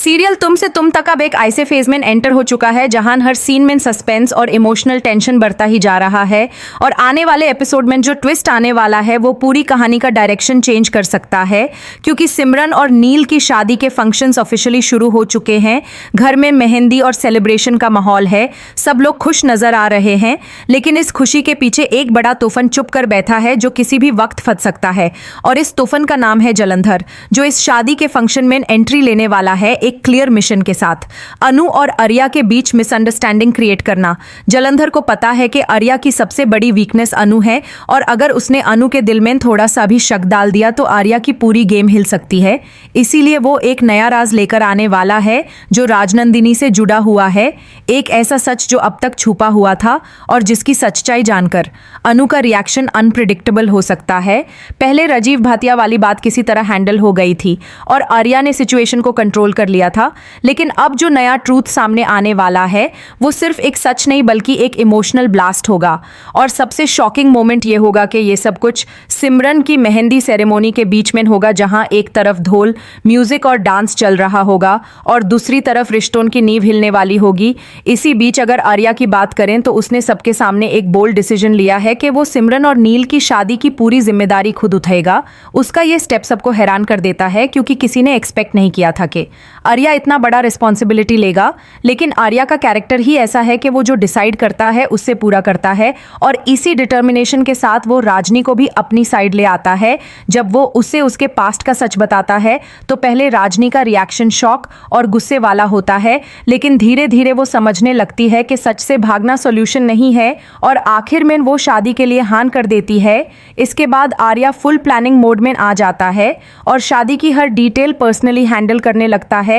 Serial तुम से तुम तक अब एक ऐसे फेज में एंटर हो चुका है जहां हर सीन में सस्पेंस और इमोशनल टेंशन बढ़ता ही जा रहा है और आने वाले एपिसोड में जो ट्विस्ट आने वाला है वो पूरी कहानी का डायरेक्शन चेंज कर सकता है, क्योंकि सिमरन और नील की शादी के फंक्शंस ऑफिशियली शुरू हो चुके हैं। घर में मेहंदी और सेलिब्रेशन का माहौल है, सब लोग खुश नजर आ रहे हैं, लेकिन इस खुशी के पीछे एक बड़ा तूफान चुप कर बैठा है जो किसी भी वक्त फट सकता है। और इस तूफान का नाम है जलंधर, जो इस शादी के फंक्शन में एंट्री लेने वाला है एक क्लियर मिशन के साथ। अनु और आर्या के बीच मिसअंडरस्टैंडिंग क्रिएट करना। जलंधर को पता है कि आर्या की सबसे बड़ी वीकनेस अनु है और अगर उसने अनु के दिल में थोड़ा सा भी शक डाल दिया तो आर्या की पूरी गेम हिल सकती है। इसीलिए वो एक नया राज लेकर आने वाला है जो राजनंदिनी से जुड़ा हुआ है, एक ऐसा सच जो अब तक छुपा हुआ था और जिसकी सच्चाई जानकर अनु का रिएक्शन अनप्रिडिक्टेबल हो सकता है। पहले राजीव भाटिया वाली बात किसी तरह हैंडल हो गई थी और आर्या ने सिचुएशन को कंट्रोल कर लिया था, लेकिन अब जो नया ट्रूथ सामने आने वाला है वो सिर्फ एक सच नहीं बल्कि एक इमोशनल ब्लास्ट होगा। और सबसे शॉकिंग मोमेंट ये होगा कि ये सब कुछ सिमरन की मेहंदी सेरेमनी के बीच में होगा, जहां एक तरफ ढोल, म्यूजिक और डांस चल रहा होगा और दूसरी तरफ रिश्तों की नींव हिलने वाली होगी। इसी बीच अगर आर्या की बात करें तो उसने सबके सामने एक बोल्ड डिसीजन लिया है कि वो सिमरन और नील की शादी की पूरी जिम्मेदारी खुद उठाएगा। उसका ये स्टेप सबको हैरान कर देता है, क्योंकि किसी ने एक्सपेक्ट नहीं किया था कि आर्या इतना बड़ा रिस्पॉन्सिबिलिटी लेगा, लेकिन आर्या का कैरेक्टर ही ऐसा है कि वो जो डिसाइड करता है उससे पूरा करता है और इसी डिटर्मिनेशन के साथ वो राजनी को भी अपनी साइड ले आता है। जब वो उसे उसके पास्ट का सच बताता है तो पहले राजनी का रिएक्शन शॉक और गुस्से वाला होता है, लेकिन धीरे धीरे वो समझने लगती है कि सच से भागना सॉल्यूशन नहीं है और आखिर में वो शादी के लिए हाँ कर देती है। इसके बाद आर्या फुल प्लानिंग मोड में आ जाता है और शादी की हर डिटेल पर्सनली हैंडल करने लगता है।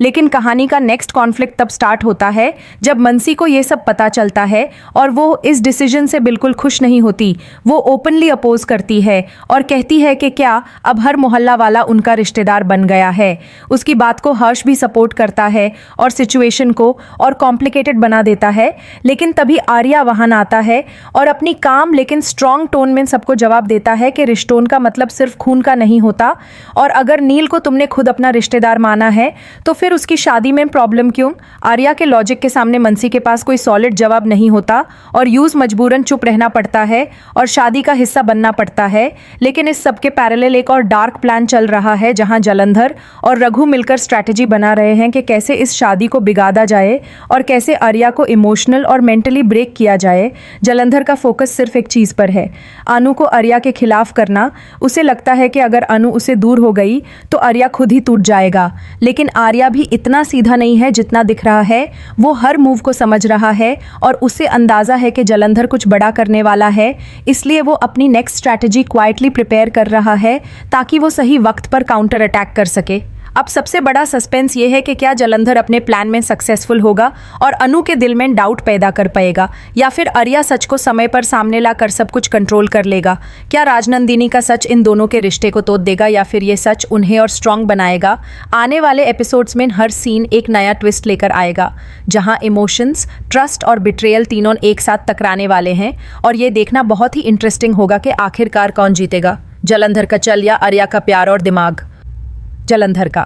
लेकिन कहानी का नेक्स्ट कॉन्फ्लिक्ट तब स्टार्ट होता है जब मनसी को ये सब पता चलता है और वो इस डिसीजन से बिल्कुल खुश नहीं होती। वो ओपनली अपोज करती है और कहती है कि क्या अब हर मोहल्ला वाला उनका रिश्तेदार बन गया है। उसकी बात को हर्ष भी सपोर्ट करता है और सिचुएशन को और कॉम्प्लिकेटेड बना देता है, लेकिन तभी आर्या वहां आता है और अपनी काम लेकिन स्ट्रॉन्ग टोन में सबको जवाब देता है कि रिश्तों का मतलब सिर्फ खून का नहीं होता और अगर नील को तुमने खुद अपना रिश्तेदार माना है तो फिर उसकी शादी में प्रॉब्लम क्यों। आर्या के लॉजिक के सामने मनसी के पास कोई सॉलिड जवाब नहीं होता और यूज मजबूरन चुप रहना पड़ता है और शादी का हिस्सा बनना पड़ता है। लेकिन इस सबके पैरेलल एक और डार्क प्लान चल रहा है, जहां जलंधर और रघु मिलकर स्ट्रैटेजी बना रहे हैं कि कैसे इस शादी को बिगाड़ा जाए और कैसे आर्या को इमोशनल और मेंटली ब्रेक किया जाए। जलंधर का फोकस सिर्फ एक चीज पर है, अनु को आर्या के खिलाफ करना। उसे लगता है कि अगर अनु उसे दूर हो गई तो आर्या खुद ही टूट जाएगा, लेकिन आर्या भी इतना सीधा नहीं है जितना दिख रहा है। वो हर मूव को समझ रहा है और उसे अंदाजा है कि जलंधर कुछ बड़ा करने वाला है, इसलिए वो अपनी नेक्स्ट स्ट्रैटेजी क्वाइटली प्रिपेयर कर रहा है ताकि वो सही वक्त पर काउंटर अटैक कर सके। अब सबसे बड़ा सस्पेंस ये है कि क्या जलंधर अपने प्लान में सक्सेसफुल होगा और अनु के दिल में डाउट पैदा कर पाएगा, या फिर आर्या सच को समय पर सामने लाकर सब कुछ कंट्रोल कर लेगा। क्या राजनंदिनी का सच इन दोनों के रिश्ते को तोड़ देगा या फिर ये सच उन्हें और स्ट्रांग बनाएगा। आने वाले एपिसोड्स में हर सीन एक नया ट्विस्ट लेकर आएगा, जहां इमोशंस, ट्रस्ट और बिट्रेयल तीनों एक साथ टकराने वाले हैं और ये देखना बहुत ही इंटरेस्टिंग होगा कि आखिरकार कौन जीतेगा, जलंधर का चल या आर्या का प्यार और दिमाग। जलंधर का।